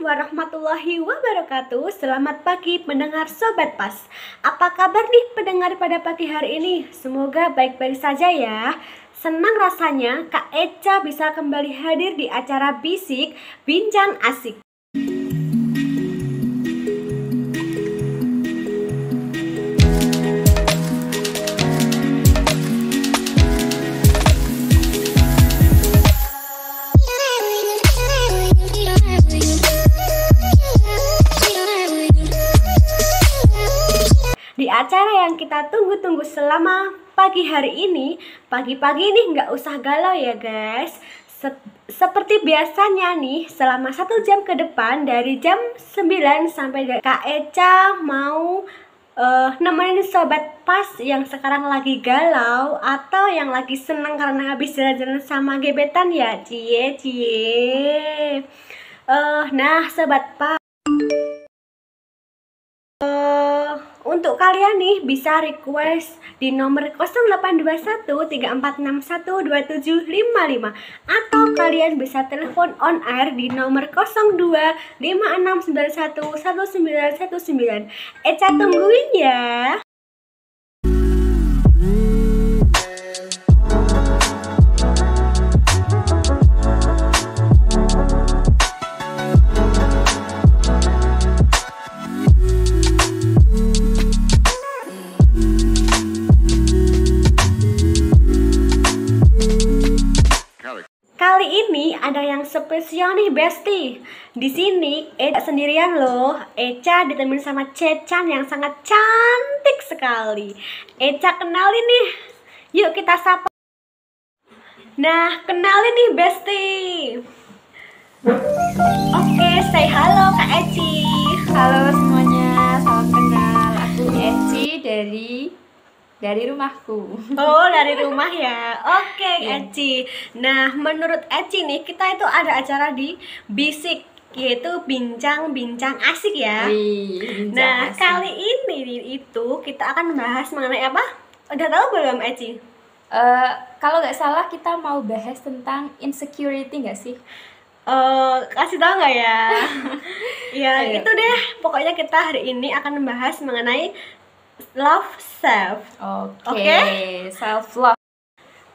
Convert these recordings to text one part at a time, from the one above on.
warahmatullahi wabarakatuh. Selamat pagi pendengar Sobat Pas. Apa kabar nih pendengar pada pagi hari ini? Semoga baik-baik saja ya. Senang rasanya Kak Eca bisa kembali hadir di acara Bisik Bincang Asik. Di acara yang kita tunggu-tunggu selama pagi hari ini, pagi-pagi nih nggak usah galau ya guys. Seperti biasanya nih, selama 1 jam ke depan dari jam 9 sampai Kak Eca mau nemenin Sobat Pas yang sekarang lagi galau atau yang lagi senang karena habis jalan-jalan sama gebetan ya, cie. Nah Sobat Pas, untuk kalian nih bisa request di nomor 082134612755 atau kalian bisa telepon on air di nomor 0256911919. Eca tungguin ya. Kali ini ada yang spesial nih Besti. Di sini Eca sendirian loh. Eca ditemenin sama Cecan yang sangat cantik sekali. Eca kenalin nih. Yuk kita sapa. Nah, kenalin nih Besti. Oke, say halo Kak Eci. Halo semuanya, salam kenal. Aku Eci dari rumahku. Oh, dari rumah ya. Oke, Iya. Eci. Nah, menurut Eci nih, kita itu ada acara di Bisik, yaitu bincang-bincang asik ya. Nah, kali ini itu kita akan membahas mengenai apa? Udah tahu belum, Eci? Kalau nggak salah kita mau bahas tentang insecurity nggak sih? Kasih tahu nggak ya? Ya, Ayo. itu deh. Pokoknya kita hari ini akan membahas mengenai love self. Oke. Self love.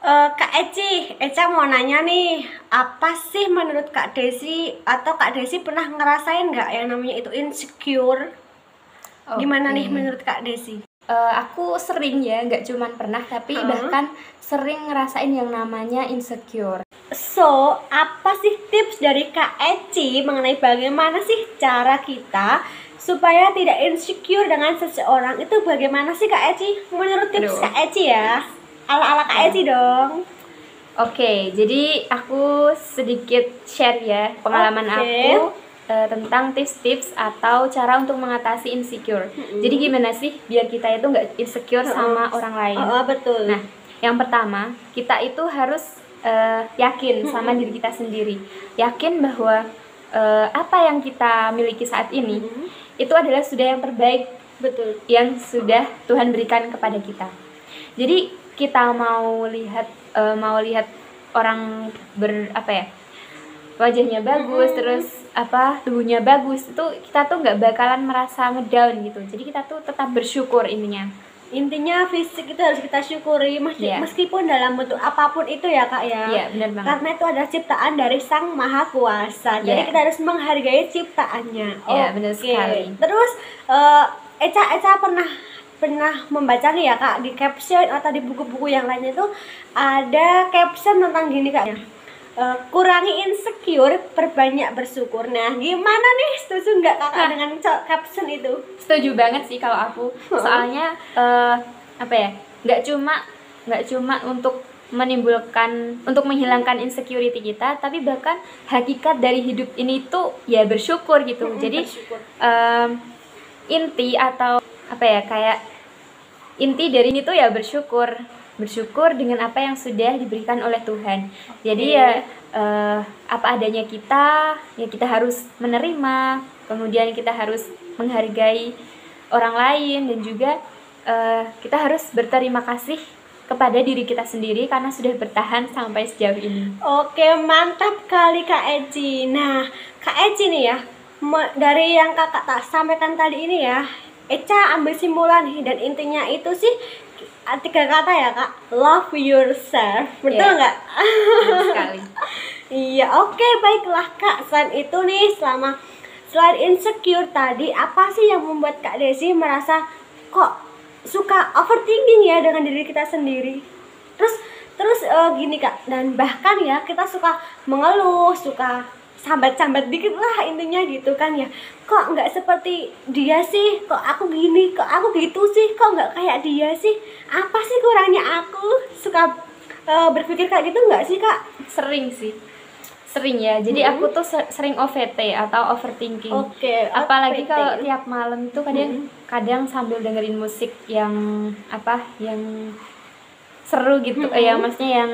Kak Eci, Eca mau nanya nih, apa sih menurut Kak Desi atau Kak Desi pernah ngerasain nggak yang namanya itu insecure? Gimana nih menurut Kak Desi? Aku sering ya, nggak cuman pernah tapi bahkan sering ngerasain yang namanya insecure. So, apa sih tips dari Kak Eci mengenai bagaimana sih cara kita supaya tidak insecure dengan seseorang? Itu bagaimana sih Kak Eci? Menurut tips Aduh. Kak Eci ya, ala-ala Kak Eci dong. Oke, jadi aku sedikit share ya pengalaman Oke. aku tentang tips-tips atau cara untuk mengatasi insecure. Jadi gimana sih biar kita itu nggak insecure sama orang lain? Betul. Nah, yang pertama kita itu harus yakin sama diri kita sendiri. Yakin bahwa apa yang kita miliki saat ini itu adalah sudah yang terbaik, Betul. yang sudah Tuhan berikan kepada kita. Jadi kita mau lihat orang wajahnya bagus, terus tubuhnya bagus, itu kita tuh nggak bakalan merasa ngedown gitu. Jadi kita tuh tetap bersyukur intinya. Intinya fisik itu harus kita syukuri Iya. meskipun dalam bentuk apapun itu ya Kak ya. Iya, benar banget. Karena itu adalah ciptaan dari Sang Maha Kuasa. Jadi Iya. kita harus menghargai ciptaannya. Iya, Oke. benar sekali. Terus Eca pernah membaca nih ya Kak di caption atau di buku-buku yang lainnya itu ada caption tentang gini Kak ya. Kurangi insecure, perbanyak bersyukur. Nah, gimana nih? Setuju nggak Kakak dengan caption itu? Setuju banget sih kalau aku. Soalnya nggak cuma untuk menghilangkan insecurity kita, tapi bahkan hakikat dari hidup ini tuh ya bersyukur gitu. Jadi Bersyukur. inti atau kayak inti dari ini tuh ya bersyukur dengan apa yang sudah diberikan oleh Tuhan. Jadi ya apa adanya kita harus menerima, kemudian kita harus menghargai orang lain, dan juga kita harus berterima kasih kepada diri kita sendiri karena sudah bertahan sampai sejauh ini. Oke, mantap kali Kak Eci. Nah, Kak Eci nih ya, dari yang kakak tak sampaikan tadi ini ya, Eca ambil simpulan nih, dan intinya itu sih 3 kata ya kak, love yourself, betul Iya. nggak? Betul sekali. Iya, oke, baiklah kak. Selain itu nih, selain insecure tadi, apa sih yang membuat Kak Desi merasa kok suka overthinking ya dengan diri kita sendiri? Terus gini kak, dan bahkan ya kita suka mengeluh, suka sambat-sambat dikit lah intinya gitu kan ya. Kok nggak seperti dia sih? Kok aku gini? Kok aku gitu sih? Kok nggak kayak dia sih? Apa sih kurangnya aku? Suka berpikir kayak gitu nggak sih kak? Sering sih, sering ya. Jadi aku tuh sering OVT atau overthinking. Oke, Apalagi overthinking. kalau tiap malam itu kadang sambil dengerin musik yang yang seru gitu, ya maksudnya yang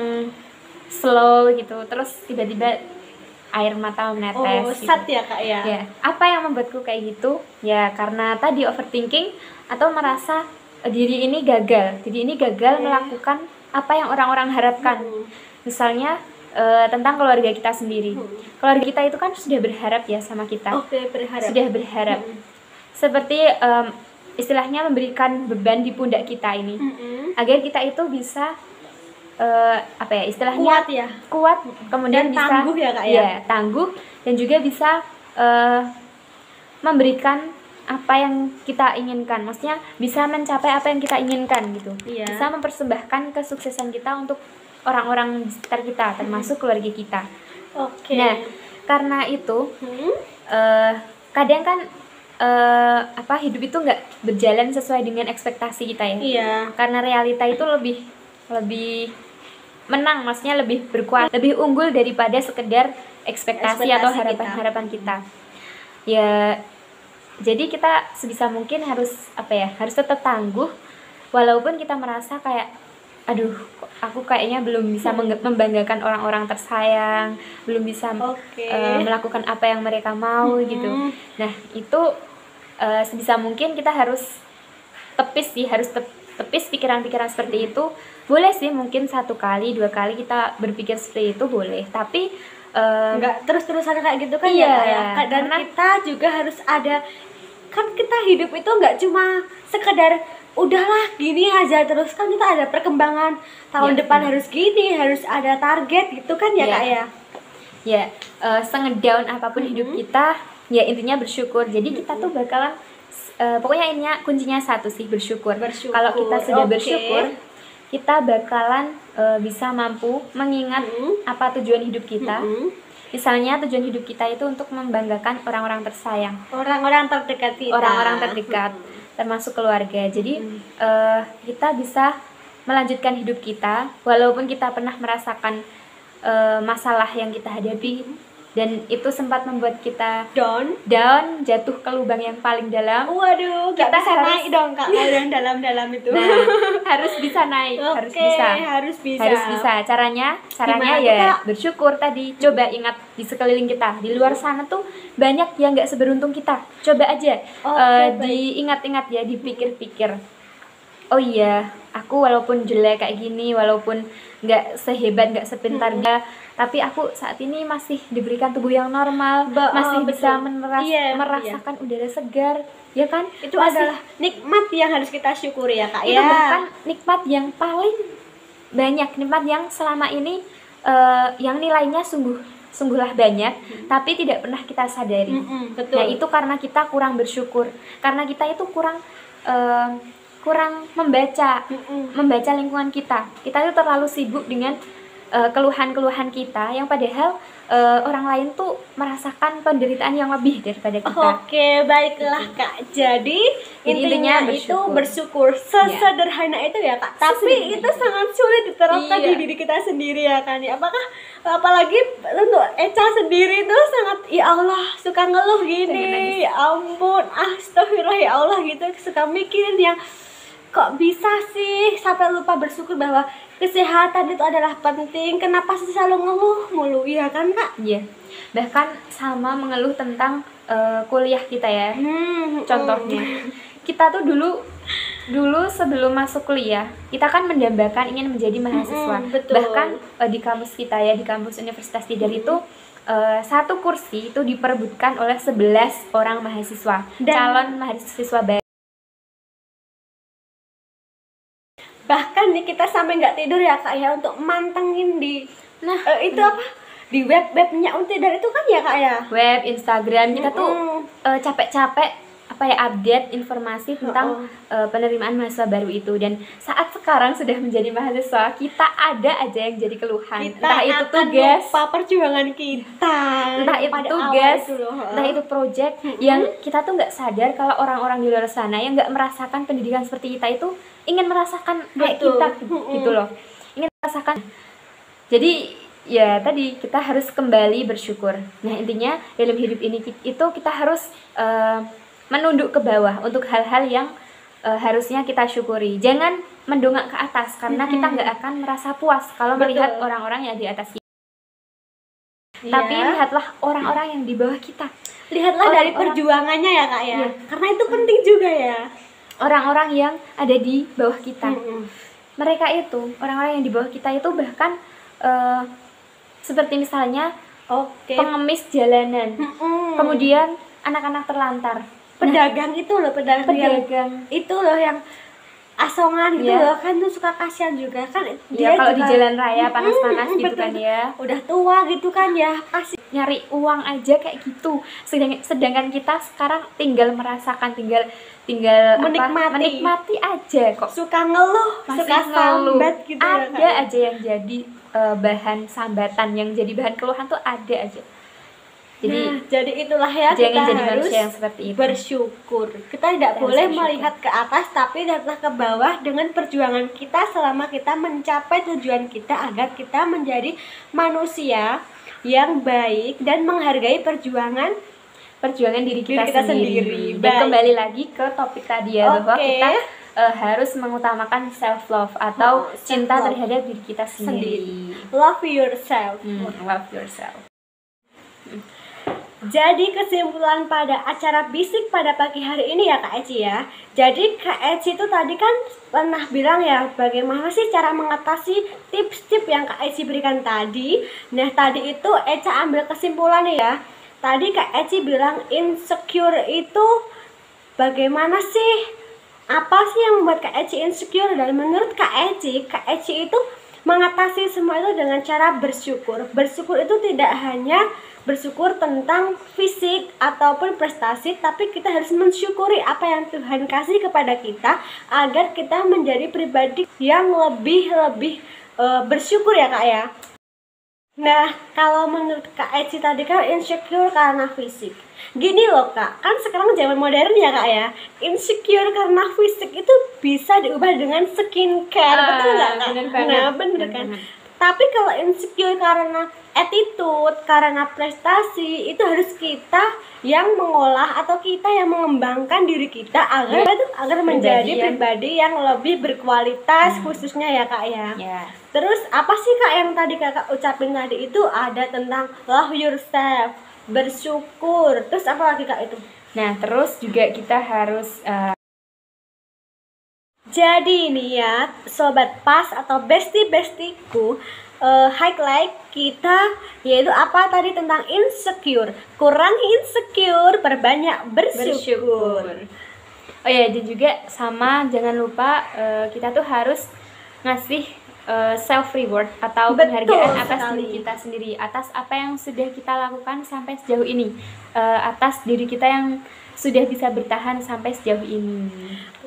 slow gitu. Terus tiba-tiba air mata menetes Oh, gitu. sad ya kak ya. Ya, apa yang membuatku kayak gitu? Ya karena tadi overthinking atau merasa diri ini gagal melakukan apa yang orang-orang harapkan. Misalnya tentang keluarga kita sendiri. Keluarga kita itu kan sudah berharap ya sama kita. Oke, berharap. Sudah berharap. Seperti istilahnya memberikan beban di pundak kita ini. Agar kita itu bisa istilahnya Kuat ya. kuat, kemudian Dan bisa tangguh ya, Kak, ya? tangguh, dan juga bisa memberikan apa yang kita inginkan, maksudnya bisa mencapai apa yang kita inginkan gitu. Iya. Bisa mempersembahkan kesuksesan kita untuk orang-orang di sekitar kita, termasuk keluarga kita. Oke. Nah, karena itu kadang kan hidup itu nggak berjalan sesuai dengan ekspektasi kita ya. Iya. Karena realita itu lebih menang, maksudnya lebih berkuasa, lebih unggul daripada sekedar ekspektasi atau harapan-harapan kita. Ya, jadi kita sebisa mungkin harus tetap tangguh, walaupun kita merasa kayak aduh, aku kayaknya belum bisa membanggakan orang-orang tersayang, belum bisa melakukan apa yang mereka mau gitu. Nah, itu sebisa mungkin kita harus tepis pikiran-pikiran seperti itu. Boleh sih mungkin 1 kali 2 kali kita berpikir seperti itu boleh, tapi nggak terus-terusan kayak gitu kan iya, ya Kak? Dan kita juga harus ada, kan kita hidup itu nggak cuma sekedar udahlah gini aja terus, kan kita ada perkembangan tahun depan harus gini, harus ada target gitu kan ya Kak ya. Ya, sengedown apapun hidup kita, ya intinya bersyukur. Jadi kita tuh bakalan pokoknya intinya kuncinya satu sih, bersyukur. Kalau kita sudah bersyukur, kita bakalan bisa mampu mengingat apa tujuan hidup kita. Misalnya tujuan hidup kita itu untuk membanggakan orang-orang tersayang, orang-orang terdekat kita, orang-orang terdekat, termasuk keluarga. Jadi kita bisa melanjutkan hidup kita walaupun kita pernah merasakan masalah yang kita hadapi, dan itu sempat membuat kita down, jatuh ke lubang yang paling dalam. Waduh, kita bisa naik dong Kak, yang dalam-dalam itu. Nah, harus bisa naik, harus bisa. Caranya ya bersyukur tadi. Coba ingat di sekeliling kita, di luar sana tuh banyak yang nggak seberuntung kita. Coba aja diingat-ingat ya, dipikir-pikir. Oh iya, aku walaupun jelek kayak gini, walaupun nggak sehebat, nggak sepintar dia, tapi aku saat ini masih diberikan tubuh yang normal, masih bisa merasakan udara segar, ya kan? Itu adalah nikmat yang harus kita syukuri ya Kak. Itu bahkan nikmat yang paling banyak, nikmat yang selama ini yang nilainya sungguhlah banyak, tapi tidak pernah kita sadari. Betul. Nah, itu karena kita kurang bersyukur, karena kita itu kurang membaca lingkungan kita. Kita itu terlalu sibuk dengan keluhan-keluhan kita, yang padahal orang lain tuh merasakan penderitaan yang lebih daripada kita. Oke, baiklah Kak. Jadi intinya itu bersyukur. Sesederhana itu ya Kak. Tapi itu sangat sulit diterapkan di diri kita sendiri ya kan. Apalagi untuk Eca sendiri tuh sangat, ya Allah, suka ngeluh gini. Ya ampun, astagfirullah ya Allah gitu. Suka mikirin yang kok bisa sih sampai lupa bersyukur bahwa kesehatan itu adalah penting. Kenapa sih selalu ngeluh mulu, iya kan Kak? Iya. Bahkan sama mengeluh tentang kuliah kita ya. Contohnya, kita tuh dulu dulu sebelum masuk kuliah kita kan mendambakan ingin menjadi mahasiswa. Betul. Bahkan di kampus kita ya, di kampus Universitas Tidar itu satu kursi itu diperebutkan oleh 11 orang mahasiswa, calon mahasiswa baru. Bahkan nih kita sampai nggak tidur ya Kak ya untuk mantengin di itu apa di webnya Untidar itu kan ya Kak ya, Web, Instagram, kita tuh capek-capek apa ya update informasi tentang penerimaan mahasiswa baru itu. Dan saat sekarang sudah menjadi mahasiswa, kita ada aja yang jadi keluhan, entah itu tugas, lupa perjuangan kita, entah itu tugas, entah itu project yang kita tuh nggak sadar kalau orang-orang di luar sana yang nggak merasakan pendidikan seperti kita itu ingin merasakan kayak kita gitu loh, ingin merasakan. Jadi ya tadi kita harus kembali bersyukur. Nah intinya dalam hidup ini itu kita harus menunduk ke bawah untuk hal-hal yang harusnya kita syukuri. Jangan mendongak ke atas karena kita nggak akan merasa puas kalau melihat orang-orang yang di atas kita. Tapi lihatlah orang-orang yang di bawah kita. Lihatlah dari perjuangannya ya Kak ya. Karena itu penting juga ya. Orang-orang yang ada di bawah kita. Mereka itu, orang-orang yang di bawah kita itu bahkan seperti misalnya pengemis jalanan. Kemudian anak-anak terlantar. Pedagang itu loh, pedagang itu loh yang asongan gitu loh kan, tuh suka kasihan juga kan dia kalau di jalan raya panas-panas gitu kan ya, udah tua gitu kan ya, kasih nyari uang aja kayak gitu. Sedangkan kita sekarang tinggal merasakan, tinggal menikmati aja kok. Suka ngeluh, suka sambat gitu ada ya, aja yang jadi bahan sambatan, yang jadi bahan keluhan tuh ada aja. Jadi itulah ya, jangan kita jadi harus manusia yang seperti itu. Bersyukur. Kita tidak boleh melihat ke atas, tapi lihatlah ke bawah dengan perjuangan kita selama kita mencapai tujuan kita, agar kita menjadi manusia yang baik dan menghargai perjuangan diri kita sendiri. Dan kembali lagi ke topik tadi ya, bahwa kita harus mengutamakan self love atau cinta terhadap diri kita sendiri. Love yourself. Love yourself. Jadi kesimpulan pada acara bisik pada pagi hari ini ya Kak Eci ya. Jadi Kak Eci itu tadi kan pernah bilang ya, bagaimana sih cara mengatasi tips-tips yang Kak Eci berikan tadi. Nah tadi itu Eca ambil kesimpulan ya. Tadi Kak Eci bilang insecure itu bagaimana sih? Apa sih yang membuat Kak Eci insecure? Dan menurut Kak Eci itu mengatasi semua itu dengan cara bersyukur. Bersyukur itu tidak hanya bersyukur tentang fisik ataupun prestasi, tapi kita harus mensyukuri apa yang Tuhan kasih kepada kita agar kita menjadi pribadi yang lebih bersyukur ya Kak ya. Nah kalau menurut Kak Eci tadi kan insecure karena fisik. Gini loh Kak, kan sekarang zaman modern ya Kak ya, insecure karena fisik itu bisa diubah dengan skincare, betul nggak Kak? Bener kan? Tapi kalau insecure karena attitude, karena prestasi, itu harus kita yang mengolah atau kita yang mengembangkan diri kita agar menjadi pribadi yang lebih berkualitas khususnya ya Kak ya. Terus apa sih Kak yang tadi Kakak ucapin tadi itu ada tentang love yourself, bersyukur, terus apa lagi Kak itu? Nah terus juga kita harus jadi ini ya sobat pas atau bestie-bestieku, highlight kita yaitu apa tadi tentang insecure. Kurangi insecure, perbanyak bersyukur. Oh ya, dan juga sama jangan lupa kita tuh harus ngasih self reward atau penghargaan atas diri kita sendiri, atas apa yang sudah kita lakukan sampai sejauh ini, atas diri kita yang sudah bisa bertahan sampai sejauh ini.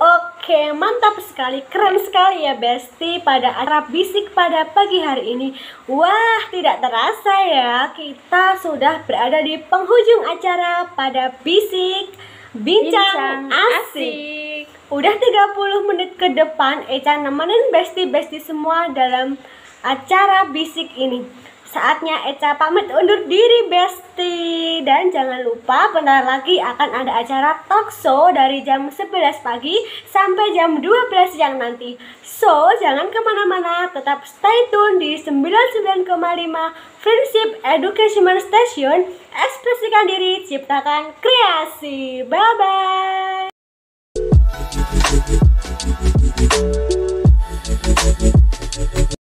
Oke, mantap sekali, keren sekali ya Besti pada acara bisik pada pagi hari ini. Wah, tidak terasa ya, kita sudah berada di penghujung acara pada bisik Bincang Asik. Udah 30 menit ke depan Eca nemenin Besti-Besti semua dalam acara bisik ini. Saatnya Eca pamit undur diri Besti. Dan jangan lupa bentar lagi akan ada acara talk show dari jam 11 pagi sampai jam 12 siang nanti. So, jangan kemana-mana, tetap stay tune di 99,5 Friendship Education Station. Ekspresikan diri, ciptakan kreasi. Bye-bye.